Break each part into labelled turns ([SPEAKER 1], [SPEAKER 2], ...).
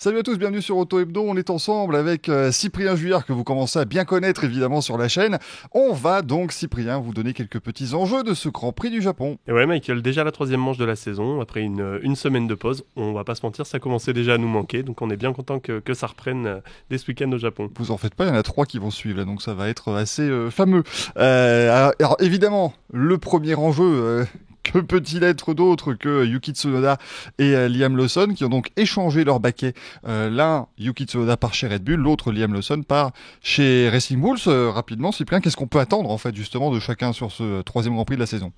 [SPEAKER 1] Salut à tous, bienvenue sur Auto Hebdo. On est ensemble avec Cyprien Juillard que vous commencez à bien connaître évidemment sur la chaîne. On va donc, Cyprien, vous donner quelques petits enjeux de ce Grand Prix du Japon.
[SPEAKER 2] Et ouais, Michael, déjà la troisième manche de la saison, après une semaine de pause, on va pas se mentir, ça commençait déjà à nous manquer, donc on est bien content que ça reprenne dès ce week-end au Japon.
[SPEAKER 1] Vous en faites pas, il y en a 3 qui vont suivre là, donc ça va être assez fameux. Alors, évidemment, le premier enjeu... que peut-il être d'autre que Yuki Tsunoda et Liam Lawson qui ont donc échangé leur baquet. L'un, Yuki Tsunoda part chez Red Bull, l'autre, Liam Lawson, part chez Racing Bulls. Rapidement, Cyprien, qu'est-ce qu'on peut attendre en fait justement de chacun sur ce troisième Grand Prix de la saison?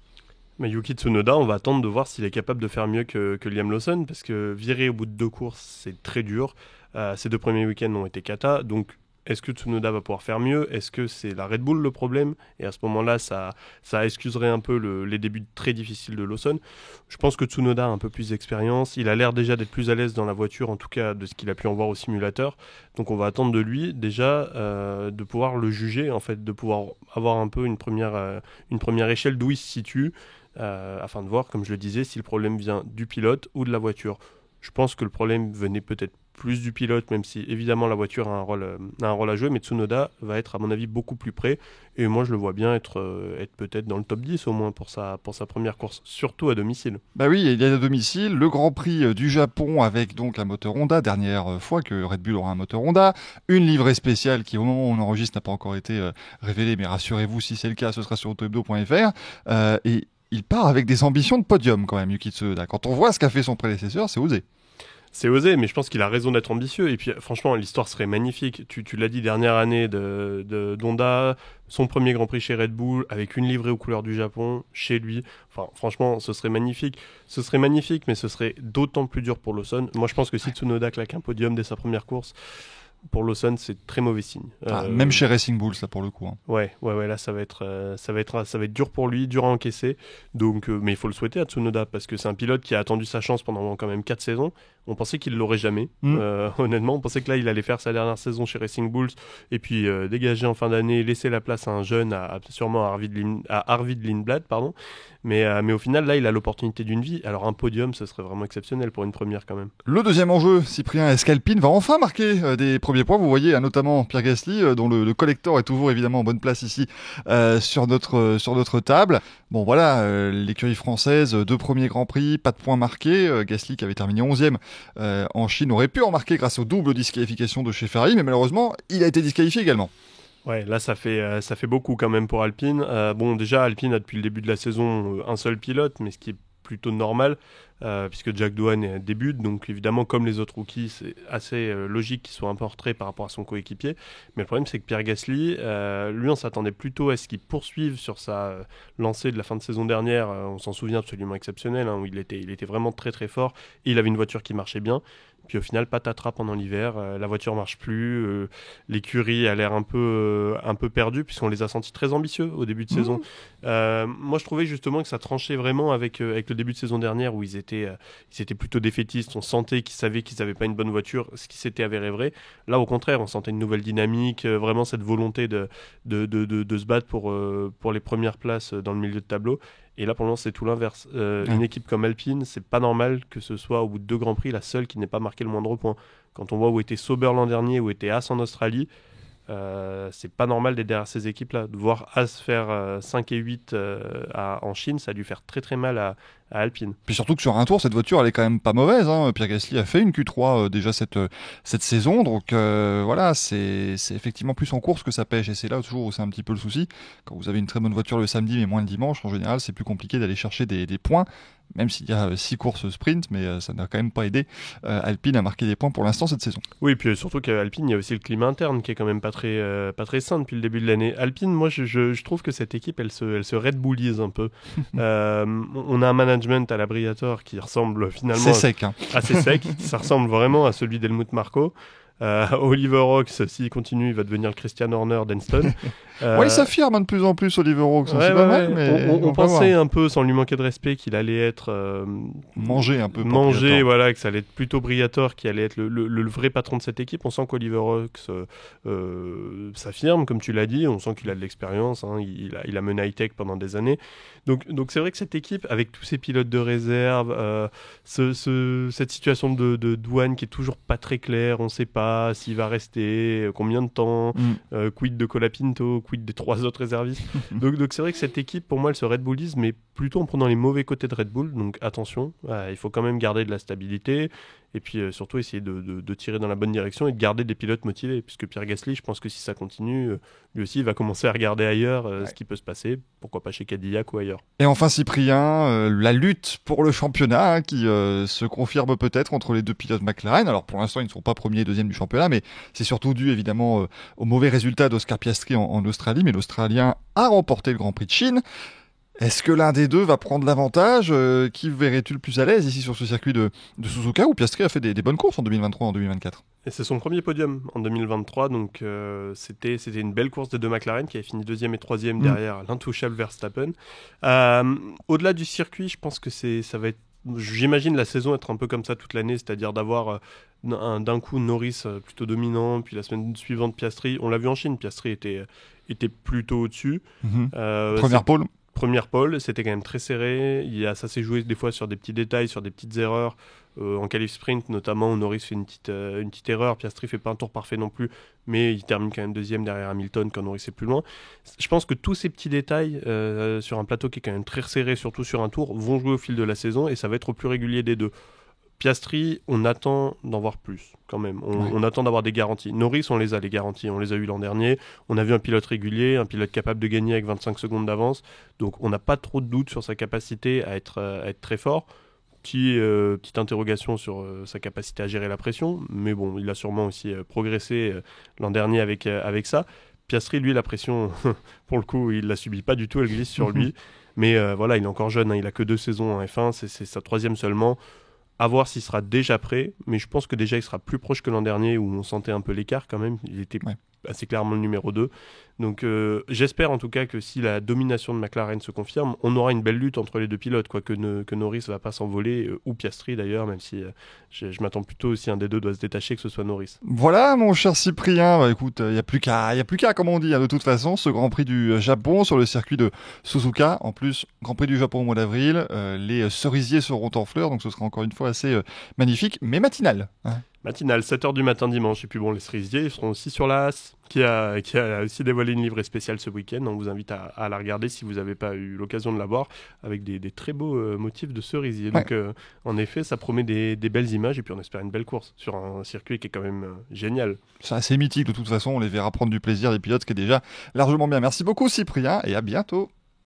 [SPEAKER 2] Mais Yuki Tsunoda, on va attendre de voir s'il est capable de faire mieux que Liam Lawson, parce que virer au bout de 2 courses, c'est très dur. Ces 2 premiers week-ends ont été cata, donc est-ce que Tsunoda va pouvoir faire mieux? Est-ce que c'est la Red Bull le problème? Et à ce moment-là, ça excuserait un peu les débuts très difficiles de Lawson. Je pense que Tsunoda a un peu plus d'expérience. Il a l'air déjà d'être plus à l'aise dans la voiture, en tout cas de ce qu'il a pu en voir au simulateur. Donc on va attendre de lui déjà de pouvoir le juger, en fait, de pouvoir avoir un peu une première échelle d'où il se situe, afin de voir, comme je le disais, si le problème vient du pilote ou de la voiture. Je pense que le problème venait peut-être plus du pilote, même si évidemment la voiture a un rôle à jouer, mais Tsunoda va être à mon avis beaucoup plus près, et moi je le vois bien être peut-être dans le top 10 au moins pour sa première course, surtout à domicile.
[SPEAKER 1] Bah oui, il y a à domicile le Grand Prix du Japon avec donc un moteur Honda, dernière fois que Red Bull aura un moteur Honda, une livrée spéciale qui au moment où on enregistre n'a pas encore été révélée, mais rassurez-vous si c'est le cas, ce sera sur autohebdo.fr, et il part avec des ambitions de podium quand même, Yuki Tsunoda. Quand on voit ce qu'a fait son prédécesseur, c'est osé.
[SPEAKER 2] C'est osé, mais je pense qu'il a raison d'être ambitieux. Et puis, franchement, l'histoire serait magnifique. Tu l'as dit, dernière année d'Honda, son premier Grand Prix chez Red Bull, avec une livrée aux couleurs du Japon, chez lui. Enfin, franchement, ce serait magnifique. Ce serait magnifique, mais ce serait d'autant plus dur pour Lawson. Moi, je pense que si Tsunoda claque un podium dès sa première course, pour Lawson, c'est très mauvais signe.
[SPEAKER 1] Même chez Racing Bulls, là, pour le coup. Hein.
[SPEAKER 2] Ouais, là, ça va être dur pour lui, dur à encaisser. Donc, mais il faut le souhaiter à Tsunoda, parce que c'est un pilote qui a attendu sa chance pendant quand même 4 saisons. On pensait qu'il l'aurait jamais. Honnêtement, on pensait que là, il allait faire sa dernière saison chez Racing Bulls, et puis dégager en fin d'année, laisser la place à un jeune, sûrement à Arvid Lindblad, pardon. Mais au final, là, il a l'opportunité d'une vie. Alors, un podium, ce serait vraiment exceptionnel pour une première quand même.
[SPEAKER 1] Le deuxième enjeu, Cyprien, est-ce qu'Alpine va enfin marquer des premiers points? Vous voyez notamment Pierre Gasly, dont le collector est toujours évidemment en bonne place ici sur notre table. Bon voilà, l'écurie française, 2 premiers Grands Prix, pas de points marqués. Gasly qui avait terminé 11e en Chine aurait pu en marquer grâce aux doubles disqualifications de chez Ferrari, mais malheureusement, il a été disqualifié également.
[SPEAKER 2] Ouais, là ça fait beaucoup quand même pour Alpine. Bon, déjà Alpine a depuis le début de la saison un seul pilote, mais ce qui est plutôt normal, puisque Jack Doohan débute, donc évidemment comme les autres rookies, c'est assez logique qu'il soit un peu en retrait par rapport à son coéquipier. Mais le problème c'est que Pierre Gasly, lui on s'attendait plutôt à ce qu'il poursuive sur sa lancée de la fin de saison dernière, on s'en souvient, absolument exceptionnel, hein, où il était vraiment très très fort, et il avait une voiture qui marchait bien. Puis au final, patatras pendant l'hiver, la voiture marche plus, l'écurie a l'air un peu perdue, puisqu'on les a sentis très ambitieux au début de saison. Moi, je trouvais justement que ça tranchait vraiment avec le début de saison dernière, où ils étaient plutôt défaitistes. On sentait qu'ils savaient qu'ils n'avaient pas une bonne voiture, ce qui s'était avéré vrai. Là, au contraire, on sentait une nouvelle dynamique, vraiment cette volonté de se battre pour les premières places dans le milieu de tableau. Et là, pour le moment, c'est tout l'inverse. Une équipe comme Alpine, c'est pas normal que ce soit au bout de 2 Grands Prix la seule qui n'ait pas marqué le moindre point. Quand on voit où était Sauber l'an dernier, où était Haas en Australie, c'est pas normal d'être derrière ces équipes-là. De voir Haas faire 5 et 8 en Chine, ça a dû faire très très mal à Alpine.
[SPEAKER 1] Puis surtout que sur un tour, cette voiture, elle est quand même pas mauvaise. Hein. Pierre Gasly a fait une Q3 déjà cette saison. Donc voilà, c'est effectivement plus en course que ça pêche. Et c'est là toujours où c'est un petit peu le souci. Quand vous avez une très bonne voiture le samedi, mais moins le dimanche, en général, c'est plus compliqué d'aller chercher des points. Même s'il y a 6 courses sprint, mais ça n'a quand même pas aidé Alpine à marquer des points pour l'instant cette saison.
[SPEAKER 2] Oui, puis surtout qu'à Alpine, il y a aussi le climat interne qui est quand même pas très sain depuis le début de l'année. Alpine, moi, je trouve que cette équipe, elle se Red Bullise un peu. On a un management à la Briatore qui ressemble finalement
[SPEAKER 1] c'est sec, hein.
[SPEAKER 2] assez sec, ça ressemble vraiment à celui d'Helmut Marko. Oliver Rocks, s'il continue, il va devenir le Christian Horner d'Enston.
[SPEAKER 1] Ouais, il s'affirme de plus en plus, Oliver Rocks. C'est pas mal, mais
[SPEAKER 2] on pensait un peu, sans lui manquer de respect, qu'il allait être
[SPEAKER 1] mangé un peu.
[SPEAKER 2] Mangé, voilà, que ça allait être plutôt Briator qui allait être le vrai patron de cette équipe. On sent qu'Oliver Rocks s'affirme, comme tu l'as dit. On sent qu'il a de l'expérience. Hein, il a mené high-tech pendant des années. Donc c'est vrai que cette équipe, avec tous ces pilotes de réserve, cette situation de douane qui est toujours pas très claire, on sait pas s'il va rester, combien de temps, quid de Colapinto, quid des 3 autres réservistes. donc c'est vrai que cette équipe, pour moi, elle se Red Bullise, mais plutôt en prenant les mauvais côtés de Red Bull. Donc attention, il faut quand même garder de la stabilité. Et puis surtout essayer de tirer dans la bonne direction et de garder des pilotes motivés. Puisque Pierre Gasly, je pense que si ça continue, lui aussi, il va commencer à regarder ailleurs ce qui peut se passer. Pourquoi pas chez Cadillac ou ailleurs.
[SPEAKER 1] Et enfin Cyprien, la lutte pour le championnat qui se confirme peut-être entre les deux pilotes McLaren. Alors pour l'instant, ils ne sont pas premiers et deuxièmes du championnat, mais c'est surtout dû évidemment au mauvais résultat d'Oscar Piastri en Australie. Mais l'Australien a remporté le Grand Prix de Chine. Est-ce que l'un des deux va prendre l'avantage Qui verrais-tu le plus à l'aise ici sur ce circuit de Suzuka où Piastri a fait des bonnes courses en 2023 et en 2024?
[SPEAKER 2] Et c'est son premier podium en 2023, donc c'était une belle course des deux McLaren qui avait fini 2e et 3e derrière l'intouchable Verstappen. Au-delà du circuit, je pense que ça va être, j'imagine la saison être un peu comme ça toute l'année, c'est-à-dire d'avoir d'un coup Norris plutôt dominant, puis la semaine suivante Piastri. On l'a vu en Chine, Piastri était plutôt au-dessus. Première pole, c'était quand même très serré. Ça s'est joué des fois sur des petits détails, sur des petites erreurs. En qualif sprint notamment, où Norris fait une petite erreur. Piastri fait pas un tour parfait non plus, mais il termine quand même 2e derrière Hamilton quand Norris est plus loin. Je pense que tous ces petits détails sur un plateau qui est quand même très serré, surtout sur un tour, vont jouer au fil de la saison et ça va être au plus régulier des deux. Piastri, on attend d'en voir plus quand même. On attend d'avoir des garanties. Norris, on les a, les garanties. On les a eu l'an dernier. On a vu un pilote régulier, un pilote capable de gagner avec 25 secondes d'avance. Donc on n'a pas trop de doutes sur sa capacité à être très fort. Petite interrogation sur sa capacité à gérer la pression. Mais bon, il a sûrement aussi progressé l'an dernier avec ça. Piastri, lui, la pression, pour le coup, il ne la subit pas du tout. Elle glisse sur lui. Mais voilà, il est encore jeune. Hein, il n'a que 2 saisons en F1. C'est sa 3e seulement. À voir s'il sera déjà prêt, mais je pense que déjà il sera plus proche que l'an dernier où on sentait un peu l'écart quand même. Il était assez clairement le numéro 2. Donc j'espère en tout cas que si la domination de McLaren se confirme, on aura une belle lutte entre les deux pilotes, quoi, que Norris va pas s'envoler, ou Piastri d'ailleurs, même si je m'attends plutôt si un des deux doit se détacher que ce soit Norris.
[SPEAKER 1] Voilà mon cher Cyprien, écoute, il n'y a plus qu'à comme on dit, hein, de toute façon, ce Grand Prix du Japon sur le circuit de Suzuka. En plus, Grand Prix du Japon au mois d'avril, les cerisiers seront en fleurs, donc ce sera encore une fois assez magnifique, mais matinal. Hein.
[SPEAKER 2] Matinale, 7h du matin dimanche. Et puis bon, les cerisiers, ils seront aussi sur la Haas, qui a aussi dévoilé une livrée spéciale ce week-end. On vous invite à la regarder si vous n'avez pas eu l'occasion de la voir, avec des très beaux motifs de cerisier. Donc en effet, ça promet des belles images et puis on espère une belle course sur un circuit qui est quand même génial.
[SPEAKER 1] C'est assez mythique de toute façon, on les verra prendre du plaisir, les pilotes, ce qui est déjà largement bien. Merci beaucoup Cyprien et à bientôt.